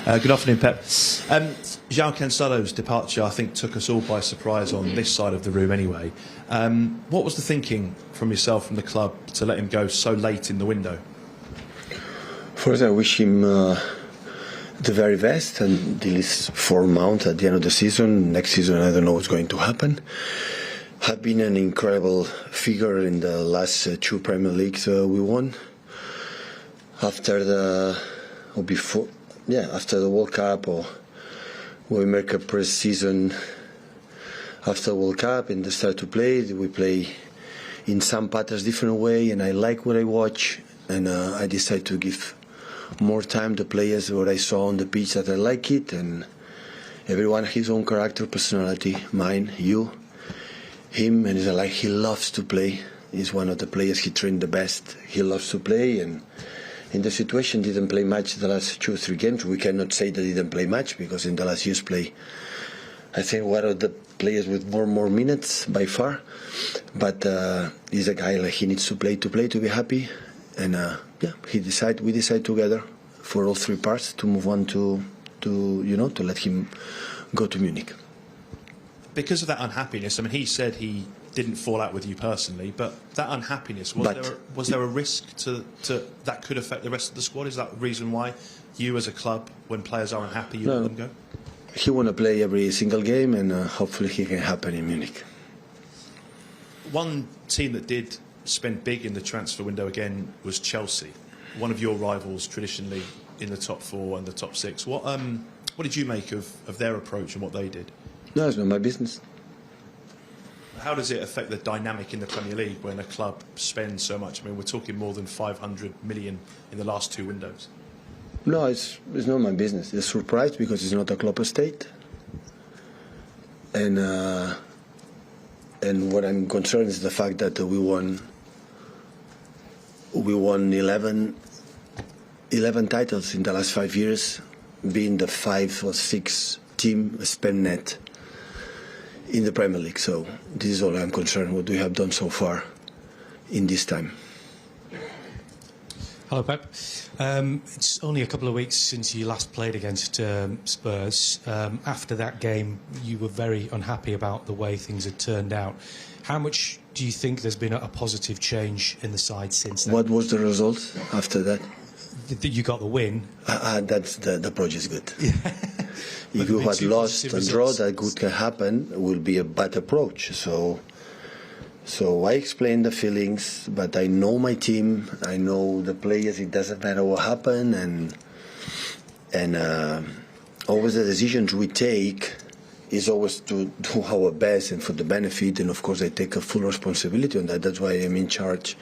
Good afternoon, Pep. João Cancelo's departure, I think, took us all by surprise on this side of the room anyway. What was the thinking from yourself and the club to let him go so late in the window? First, I wish him the very best until his form out at the end of the season. Next season, I don't know what's going to happen. Had been an incredible figure in the last two Premier Leagues we won. After the World Cup, or we make a pre-season after World Cup and they start to play. We play in some patterns different way, and I like what I watch, and I decide to give more time to players what I saw on the pitch that I like it, and everyone has his own character, personality, mine, you, him, and it's like he loves to play. He's one of the players he trained the best. He loves to play, and in the situation didn't play much the last 2 or 3 games. We cannot say that he didn't play much because in the last year's play, I think one of the players with more minutes by far. But he's a guy like he needs to play to be happy, and we decide together for all 3 parts to move on to let him go to Munich. Because of that unhappiness, I mean, he said he didn't fall out with you personally, but that unhappiness, was there a risk to that could affect the rest of the squad? Is that the reason why you as a club, when players are unhappy, you let them go? He want to play every single game, and hopefully he can happen in Munich. One team that did spend big in the transfer window again was Chelsea, one of your rivals traditionally in the top 4 and the top 6. What did you make of their approach and what they did? No, it's not my business. How does it affect the dynamic in the Premier League when a club spends so much? I mean, we're talking more than 500 million in the last 2 windows. No, it's not my business. It's a surprise because it's not a club estate. And what I'm concerned is the fact that we won 11 titles in the last 5 years, being the 5 or 6 team spend net in the Premier League. So this is all I'm concerned what we have done so far in this time. Hello, Pep. It's only a couple of weeks since you last played against Spurs. After that game, you were very unhappy about the way things had turned out. How much do you think there's been a positive change in the side since then? What was the result after that? You got the win. That's the project is good. Yeah. If you had lost and draw, that could happen, will be a bad approach. So I explain the feelings, but I know my team, I know the players. It doesn't matter what happened, and always the decisions we take is always to do our best and for the benefit. And of course, I take a full responsibility on that. That's why I'm in charge.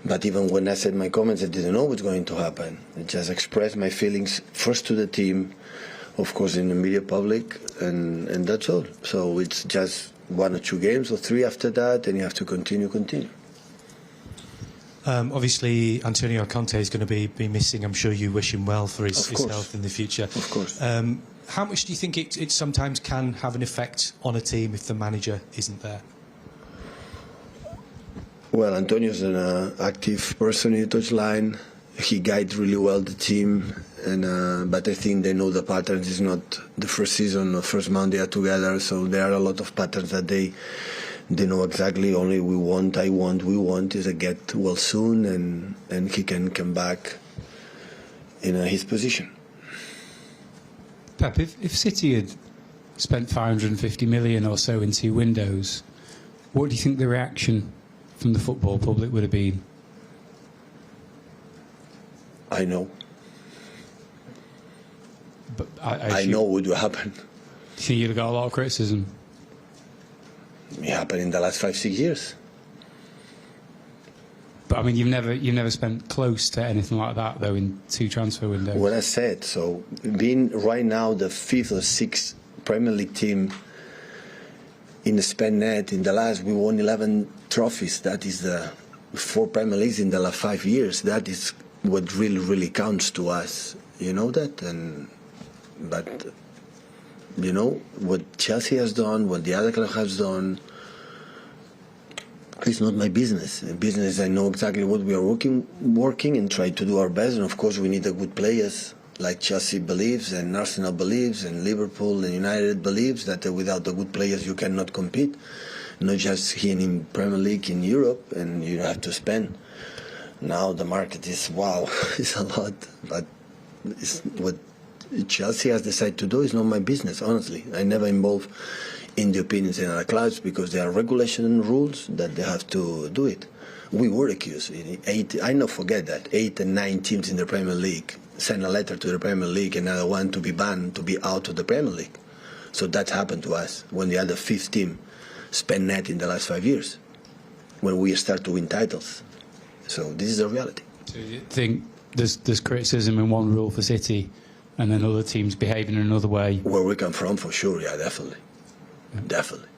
But even when I said my comments, I didn't know what's going to happen. I just expressed my feelings first to the team, of course, in the media public, and that's all. So it's just 1 or 2 games or 3 after that, and you have to continue. Obviously, Antonio Conte is going to be missing. I'm sure you wish him well for his health in the future. Of course. How much do you think it sometimes can have an effect on a team if the manager isn't there? Well, Antonio's an active person in the touchline. He guides really well the team, and but I think they know the patterns. It's not the first season or first month they are together, so there are a lot of patterns that they know exactly. Only we want is to get well soon, and he can come back in his position. Pep, if City had spent 550 million or so in 2 windows, what do you think the reaction from the football public would have been? I know. But I know what will happen. Do you think you'd have got a lot of criticism? It happened in the last 5-6 years. But I mean, you've never spent close to anything like that though in 2 transfer windows. What I said. So being right now the 5th or 6th Premier League team in the spend net, in the last we won 11 trophies. That is the 4 Premier Leagues in the last 5 years. That is what really counts to us. You know that, but you know what Chelsea has done, what the other club has done. It's not my business. In business, I know exactly what we are working and try to do our best. And of course, we need the good players like Chelsea believes, and Arsenal believes, and Liverpool and United believes that without the good players you cannot compete. Not just here in Premier League in Europe, and you have to spend. Now the market is wow, it's a lot, but it's what Chelsea has decided to do is not my business. Honestly, I never involve in the opinions in other clubs because there are regulation and rules that they have to do it. We were accused. I not forget that 8 and 9 teams in the Premier League sent a letter to the Premier League, another one to be banned, to be out of the Premier League. So that happened to us when the other 5th team spent net in the last 5 years, when we start to win titles. So this is a reality. So you think there's criticism in one rule for City, and then other teams behaving in another way? Where we come from, for sure, yeah, definitely. Yeah. Definitely.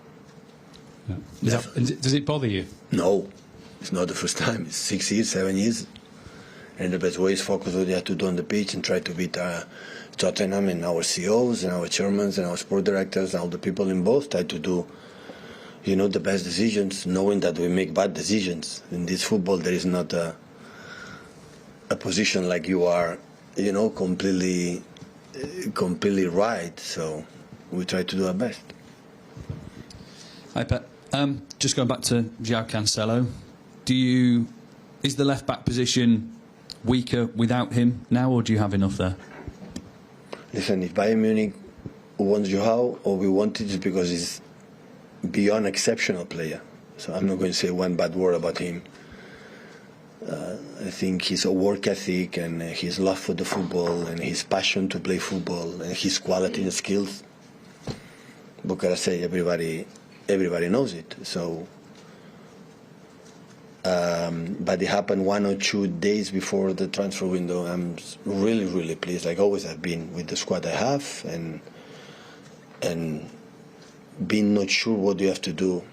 Yeah. Does it bother you? No, it's not the first time. It's 6 years, 7 years. And the best way is focus what you have to do on the pitch and try to beat Tottenham and our CEOs and our chairmen and our sport directors and all the people involved try to do, you know, the best decisions, knowing that we make bad decisions. In this football, there is not a position like you are, you know, completely right. So we try to do our best. Hi, Pep. Just going back to João Cancelo, is the left back position weaker without him now, or do you have enough there? Listen, if Bayern Munich wants João, or we want it, it's because he's beyond exceptional player. So I'm not going to say one bad word about him. I think his work ethic and his love for the football and his passion to play football and his quality and skills, what can I say? Everybody knows it. So, but it happened 1 or 2 days before the transfer window. I'm really, really pleased, like always I've been, with the squad I have, and being not sure what you have to do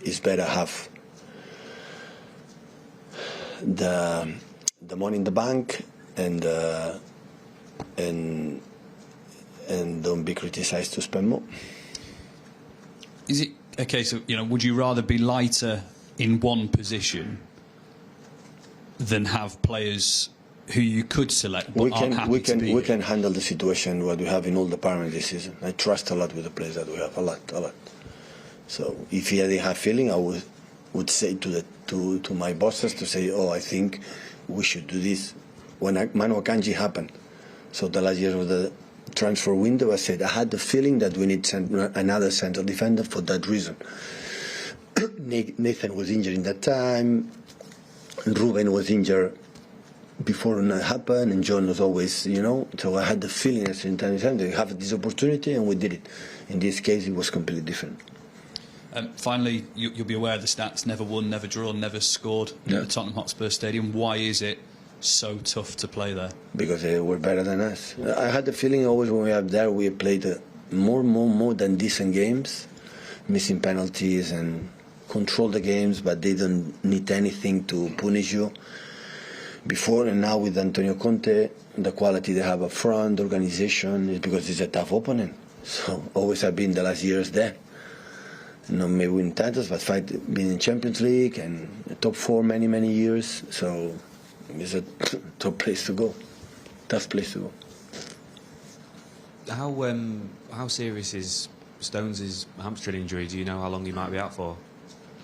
is better have the money in the bank and don't be criticized to spend more. Is it a case of, would you rather be lighter in one position than have players who you could select but aren't happy to be we can handle the situation what we have in all departments this season. I trust a lot with the players that we have, a lot. So if I didn't have feeling, I would say to my bosses to say, I think we should do this. When Manu Akanji happened, so the last year of the transfer window, I said I had the feeling that we need another central defender for that reason. Nathan was injured in that time, Ruben was injured before it happened, and John was always, so I had the feeling at the same time we have this opportunity, and we did it. In this case, it was completely different. Finally, you'll be aware of the stats: never won, never drawn, never scored at the Tottenham Hotspur Stadium. Why is it so tough to play there? Because they were better than us. I had the feeling always when we were there, we played more than decent games, missing penalties and control the games, but they don't need anything to punish you. Before and now with Antonio Conte, the quality they have up front, the organization, is because it's a tough opponent. So always have been the last years there. Not maybe win titles, but being in Champions League and top 4 many years. So it's a tough place to go. Tough place to go. How serious is Stones' hamstring injury? Do you know how long he might be out for?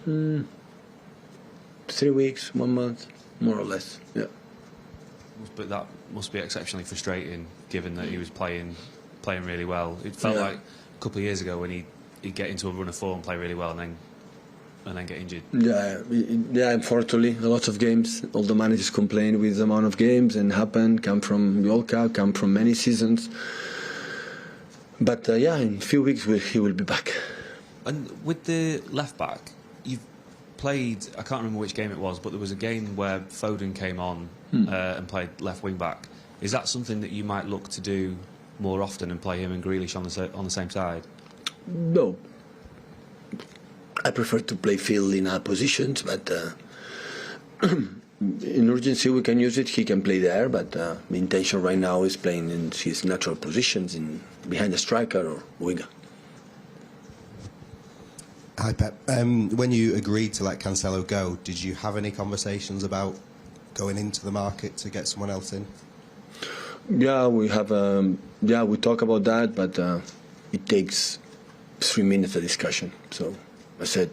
3 weeks, 1 month, more or less. Yeah. But that must be exceptionally frustrating, given that he was playing really well. It felt like a couple of years ago when he'd get into a run of form, play really well, and then get injured. Yeah. Unfortunately, a lot of games. All the managers complain with the amount of games and come from World Cup, come from many seasons. But in a few weeks he will be back. And with the left back, you've played, I can't remember which game it was, but there was a game where Foden came on and played left wing back. Is that something that you might look to do more often and play him and Grealish on the same side? No. I prefer to play field in our positions, but in urgency we can use it. He can play there, but the intention right now is playing in his natural positions, behind the striker or winger. Hi Pep. When you agreed to let Cancelo go, did you have any conversations about going into the market to get someone else in? Yeah, we have. We talk about that, but it takes 3 minutes of discussion. So I said,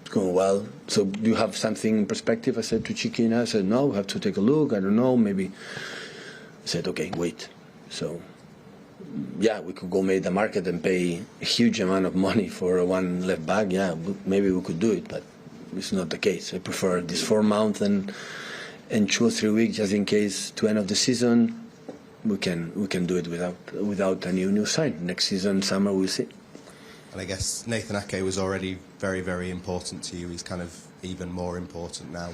it's going well. So do you have something in perspective? I said to Chiquina. I said, no, we have to take a look. I don't know, maybe. I said, okay, wait. So yeah, we could go make the market and pay a huge amount of money for one left back. Yeah, maybe we could do it, but it's not the case. I prefer this 4 months and 2 or 3 weeks just in case to end of the season. We can do it without a new sign. Next season, summer, we'll see. And I guess Nathan Ake was already very, very important to you. He's kind of even more important now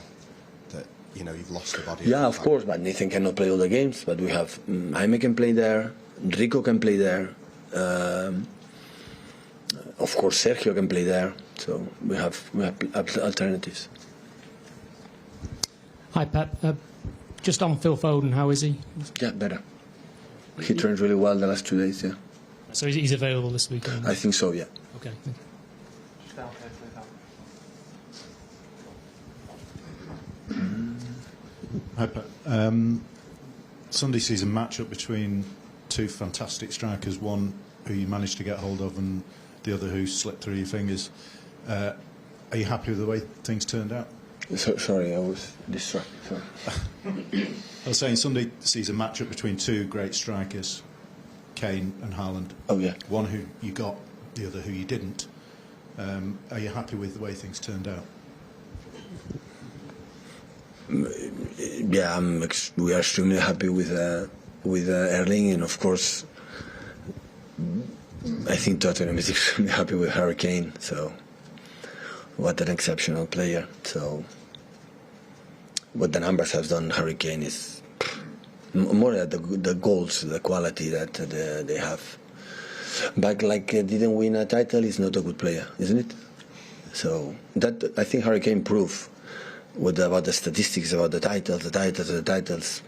that, you know, you've lost the body. Yeah, of course, but Nathan cannot play all the games. But we have Jaime can play there, Rico can play there, of course Sergio can play there. So we have alternatives. Hi Pep, just on Phil Foden, how is he? Yeah, better. He trained really well the last 2 days. Yeah. So he's available this weekend? I think so. Yeah. Okay. Hi, Pat. Sunday sees a match-up between 2 fantastic strikers, one who you managed to get hold of and the other who slipped through your fingers. Are you happy with the way things turned out? Sorry, I was distracted. Sorry. I was saying Sunday sees a match-up between 2 great strikers, Kane and Haaland. Oh, yeah. One who you got, the other who you didn't. Are you happy with the way things turned out? Yeah, we are extremely happy with Erling, and of course, I think Tottenham is extremely happy with Harry Kane. So, what an exceptional player. So, what the numbers have done, Harry Kane is more than the goals, the quality that they have. But like didn't win a title, he's not a good player, isn't it? So that I think Harry Kane proved about the statistics, about the titles.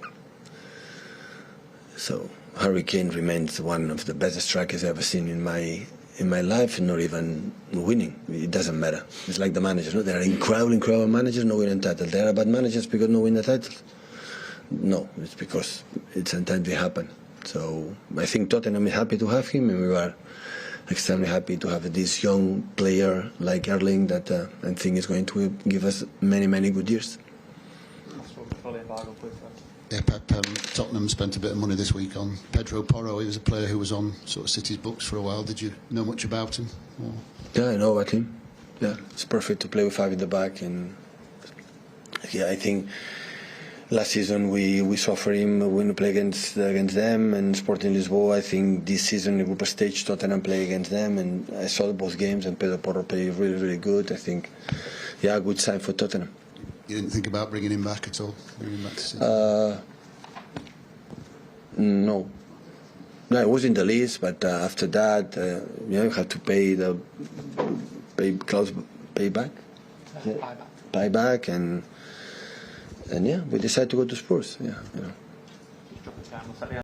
So Harry Kane remains one of the best strikers I've ever seen in my life, not even winning. It doesn't matter. It's like the managers. No? There are incredible managers not winning titles. There are bad managers because no win the titles. No, it's because it sometimes happen. So I think Tottenham is happy to have him, and we are extremely happy to have this young player like Erling that I think is going to give us many good years. Yeah, Pep, Tottenham spent a bit of money this week on Pedro Porro. He was a player who was on sort of City's books for a while. Did you know much about him? Or? Yeah, I know about him. Yeah, it's perfect to play with 5 in the back, and yeah, I think last season we suffered him when we play against them and Sporting Lisboa. I think this season in group stage Tottenham play against them, and I saw both games, and Pedro Porro played really good. I think, yeah, good sign for Tottenham. You didn't think about bringing him back at all? Bringing him back to City? No, it was in the list, but after that, you have to pay buyback, and yeah, we decided to go to Spurs. Yeah, you know.